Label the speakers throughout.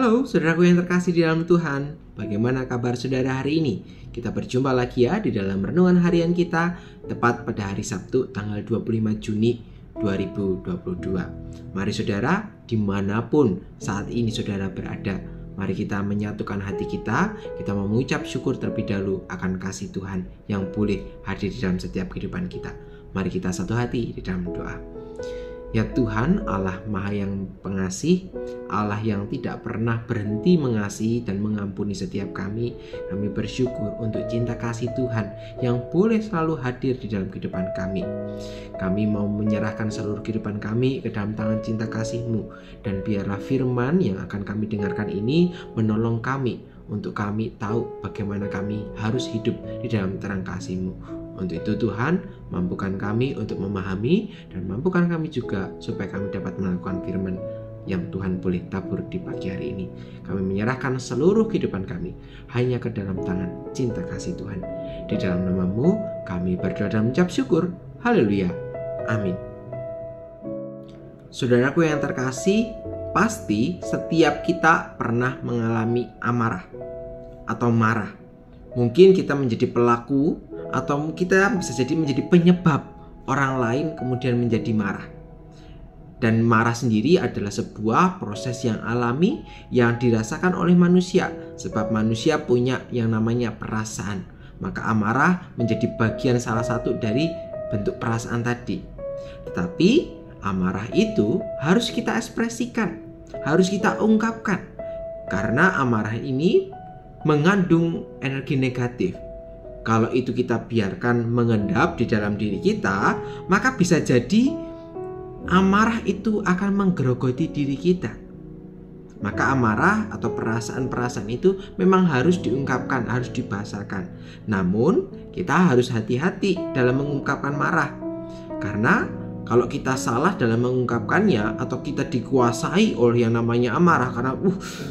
Speaker 1: Halo saudaraku yang terkasih di dalam Tuhan, bagaimana kabar saudara hari ini? Kita berjumpa lagi ya di dalam renungan harian kita, tepat pada hari Sabtu tanggal 25 Juni 2022. Mari saudara, dimanapun saat ini saudara berada, mari kita menyatukan hati kita mengucap syukur terlebih dahulu akan kasih Tuhan yang boleh hadir di dalam setiap kehidupan kita. Mari kita satu hati di dalam doa. Ya Tuhan, Allah Maha yang pengasih, Allah yang tidak pernah berhenti mengasihi dan mengampuni setiap kami bersyukur untuk cinta kasih Tuhan yang boleh selalu hadir di dalam kehidupan kami. Kami mau menyerahkan seluruh kehidupan kami ke dalam tangan cinta kasih-Mu, dan biarlah firman yang akan kami dengarkan ini menolong kami untuk kami tahu bagaimana kami harus hidup di dalam terang kasih-Mu. Untuk itu Tuhan, mampukan kami untuk memahami dan mampukan kami juga supaya kami dapat melakukan firman yang Tuhan boleh tabur di pagi hari ini. Kami menyerahkan seluruh kehidupan kami hanya ke dalam tangan cinta kasih Tuhan. Di dalam nama-Mu kami berdoa dan mengucap syukur. Haleluya. Amin. Saudaraku yang terkasih, pasti setiap kita pernah mengalami amarah atau marah. Mungkin kita menjadi pelaku atau kita bisa jadi menjadi penyebab orang lain kemudian menjadi marah. Dan marah sendiri adalah sebuah proses yang alami yang dirasakan oleh manusia, sebab manusia punya yang namanya perasaan. Maka amarah menjadi bagian salah satu dari bentuk perasaan tadi. Tetapi amarah itu harus kita ekspresikan, harus kita ungkapkan, karena amarah ini mengandung energi negatif. Kalau itu kita biarkan mengendap di dalam diri kita, maka bisa jadi amarah itu akan menggerogoti diri kita. Maka amarah atau perasaan-perasaan itu memang harus diungkapkan, harus dibahasakan. Namun kita harus hati-hati dalam mengungkapkan marah. Karena kalau kita salah dalam mengungkapkannya atau kita dikuasai oleh yang namanya amarah karena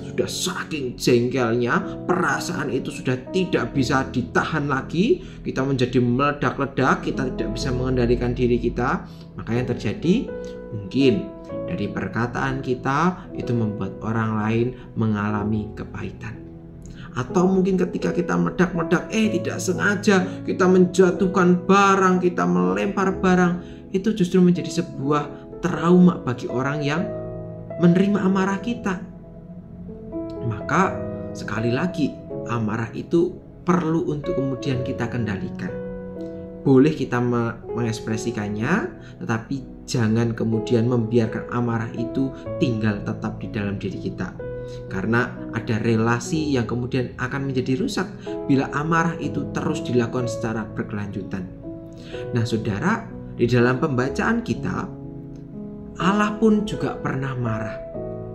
Speaker 1: sudah saking jengkelnya, perasaan itu sudah tidak bisa ditahan lagi, kita menjadi meledak-ledak, kita tidak bisa mengendalikan diri kita, maka yang terjadi mungkin dari perkataan kita itu membuat orang lain mengalami kepahitan. Atau mungkin ketika kita meledak-meledak, tidak sengaja kita menjatuhkan barang, kita melempar barang, itu justru menjadi sebuah trauma bagi orang yang menerima amarah kita. Maka sekali lagi, amarah itu perlu untuk kemudian kita kendalikan. Boleh kita mengekspresikannya, tetapi jangan kemudian membiarkan amarah itu tinggal tetap di dalam diri kita. Karena ada relasi yang kemudian akan menjadi rusak bila amarah itu terus dilakukan secara berkelanjutan. Nah saudara, di dalam pembacaan kita, Allah pun juga pernah marah.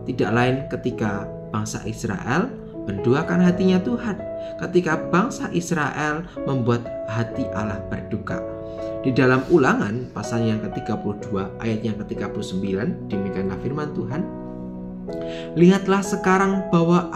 Speaker 1: Tidak lain ketika bangsa Israel menduakan hatinya Tuhan. Ketika bangsa Israel membuat hati Allah berduka. Di dalam Ulangan pasal yang ke-32 ayat yang ke-39, demikianlah firman Tuhan. Lihatlah sekarang bahwa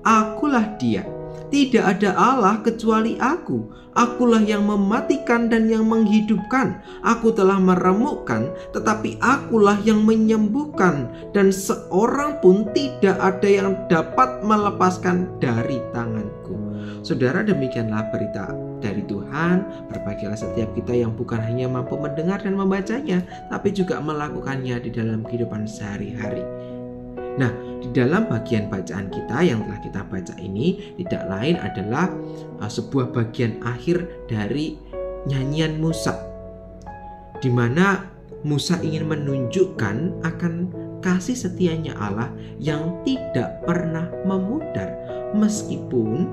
Speaker 1: akulah Dia. Tidak ada Allah kecuali aku. Akulah yang mematikan dan yang menghidupkan. Aku telah meremukkan, tetapi akulah yang menyembuhkan. Dan seorang pun tidak ada yang dapat melepaskan dari tanganku. Saudara, demikianlah berita dari Tuhan. Berbahagialah setiap kita yang bukan hanya mampu mendengar dan membacanya, tapi juga melakukannya di dalam kehidupan sehari-hari. Nah, di dalam bagian bacaan kita yang telah kita baca ini tidak lain adalah sebuah bagian akhir dari nyanyian Musa, di mana Musa ingin menunjukkan akan kasih setianya Allah yang tidak pernah memudar meskipun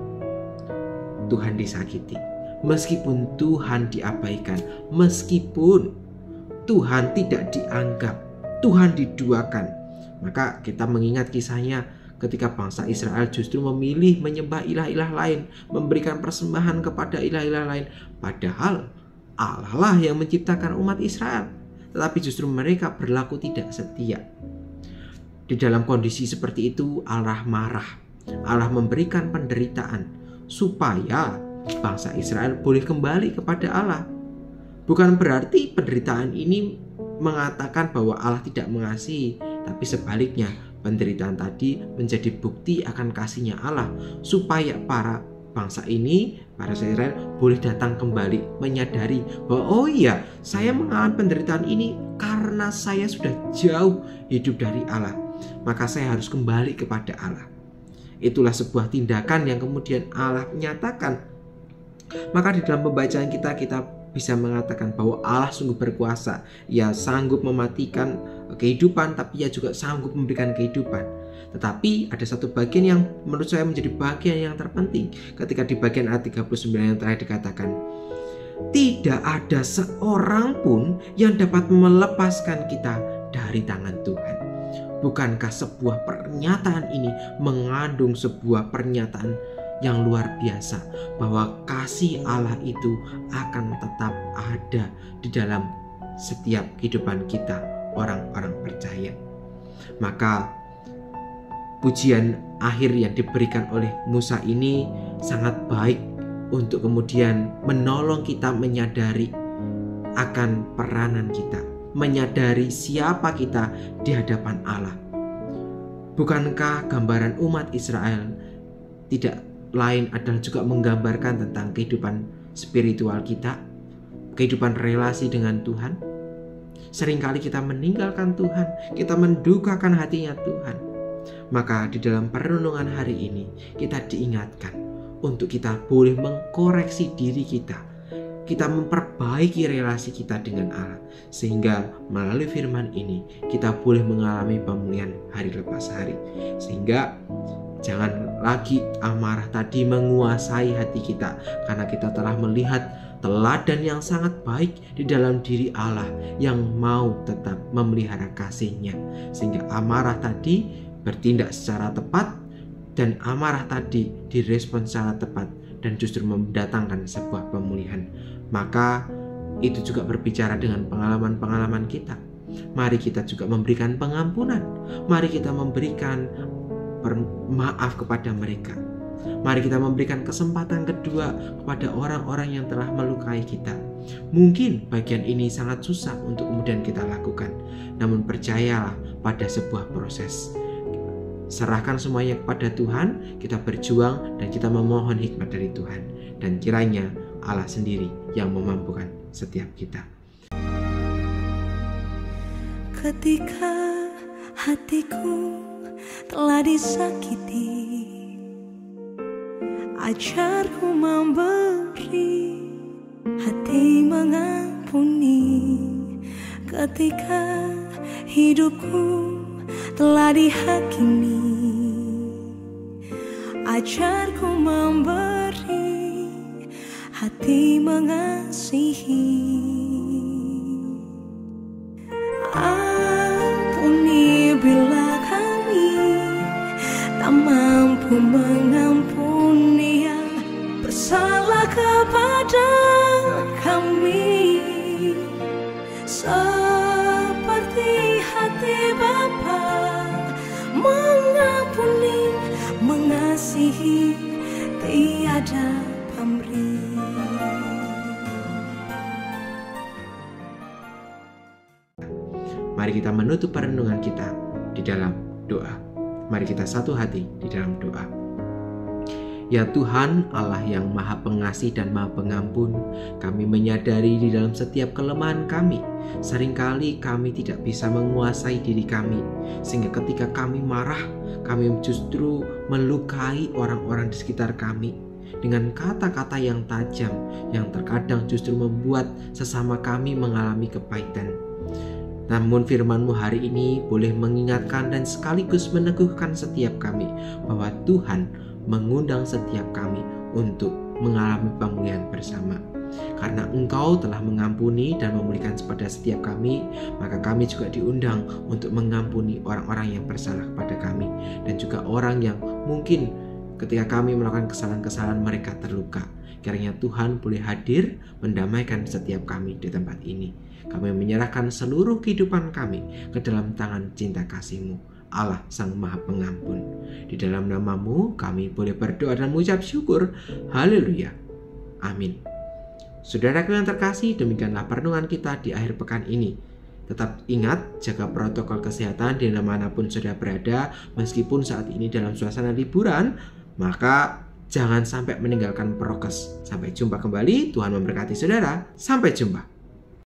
Speaker 1: Tuhan disakiti, meskipun Tuhan diabaikan, meskipun Tuhan tidak dianggap, Tuhan diduakan. Maka kita mengingat kisahnya ketika bangsa Israel justru memilih menyembah ilah-ilah lain, memberikan persembahan kepada ilah-ilah lain. Padahal Allah lah yang menciptakan umat Israel, tetapi justru mereka berlaku tidak setia. Di dalam kondisi seperti itu Allah marah. Allah memberikan penderitaan supaya bangsa Israel boleh kembali kepada Allah. Bukan berarti penderitaan ini mengatakan bahwa Allah tidak mengasihi, tapi sebaliknya Penderitaan tadi menjadi bukti akan kasih-Nya Allah supaya para bangsa ini, para Israel boleh datang kembali menyadari bahwa oh iya, saya mengalami penderitaan ini karena saya sudah jauh hidup dari Allah. Maka saya harus kembali kepada Allah. Itulah sebuah tindakan yang kemudian Allah nyatakan. Maka di dalam pembacaan kita bisa mengatakan bahwa Allah sungguh berkuasa. Ia sanggup mematikan kehidupan, tapi Ia juga sanggup memberikan kehidupan. Tetapi ada satu bagian yang menurut saya menjadi bagian yang terpenting ketika di bagian ayat 39 yang terakhir dikatakan, tidak ada seorang pun yang dapat melepaskan kita dari tangan Tuhan. Bukankah sebuah pernyataan ini mengandung sebuah pernyataan yang luar biasa, bahwa kasih Allah itu akan tetap ada di dalam setiap kehidupan kita, orang-orang percaya. Maka pujian akhir yang diberikan oleh Musa ini sangat baik untuk kemudian menolong kita menyadari akan peranan kita, menyadari siapa kita di hadapan Allah. Bukankah gambaran umat Israel tidak lain adalah juga menggambarkan tentang kehidupan spiritual kita, kehidupan relasi dengan Tuhan? Seringkali kita meninggalkan Tuhan, kita mendukakan hatinya Tuhan. Maka di dalam perenungan hari ini kita diingatkan untuk kita boleh mengkoreksi diri kita memperbaiki relasi kita dengan Allah, sehingga melalui firman ini kita boleh mengalami pemulihan hari lepas hari. Sehingga jangan lagi amarah tadi menguasai hati kita, karena kita telah melihat teladan yang sangat baik di dalam diri Allah yang mau tetap memelihara kasih-Nya. Sehingga amarah tadi bertindak secara tepat, dan amarah tadi direspon secara tepat dan justru mendatangkan sebuah pemulihan. Maka itu juga berbicara dengan pengalaman-pengalaman kita. Mari kita juga memberikan pengampunan. Mari kita memberikan maaf kepada mereka. Mari kita memberikan kesempatan kedua kepada orang-orang yang telah melukai kita. Mungkin bagian ini sangat susah untuk kemudian kita lakukan, namun percayalah pada sebuah proses. Serahkan semuanya kepada Tuhan, kita berjuang dan kita memohon hikmat dari Tuhan. Dan kiranya Allah sendiri yang memampukan setiap kita.
Speaker 2: Ketika hatiku telah disakiti, ajarku memberi, hati mengampuni. Ketika hidupku telah dihakimi, ajarku memberi, hati mengasihi. Ampuni bila kami tak mampu mengampuni yang bersalah kepada kami, seperti hati Bapa mengampuni, mengasihi, tiada pamrih.
Speaker 1: Mari kita menutup perenungan kita di dalam doa. Mari kita satu hati di dalam doa. Ya Tuhan, Allah yang Maha Pengasih dan Maha Pengampun, kami menyadari di dalam setiap kelemahan kami, seringkali kami tidak bisa menguasai diri kami, sehingga ketika kami marah, kami justru melukai orang-orang di sekitar kami dengan kata-kata yang tajam, yang terkadang justru membuat sesama kami mengalami kepahitan. Namun firman-Mu hari ini boleh mengingatkan dan sekaligus meneguhkan setiap kami bahwa Tuhan mengundang setiap kami untuk mengalami pemulihan bersama. Karena Engkau telah mengampuni dan memulihkan kepada setiap kami, maka kami juga diundang untuk mengampuni orang-orang yang bersalah kepada kami, dan juga orang yang mungkin ketika kami melakukan kesalahan-kesalahan mereka terluka. Kiranya Tuhan boleh hadir mendamaikan setiap kami di tempat ini. Kami menyerahkan seluruh kehidupan kami ke dalam tangan cinta kasih-Mu, Allah Sang Maha Pengampun. Di dalam nama-Mu kami boleh berdoa dan mengucap syukur. Haleluya. Amin. Saudaraku yang terkasih, demikianlah perenungan kita di akhir pekan ini. Tetap ingat, jaga protokol kesehatan di manapun saudara berada. Meskipun saat ini dalam suasana liburan, maka jangan sampai meninggalkan prokes. Sampai jumpa kembali, Tuhan memberkati saudara. Sampai jumpa.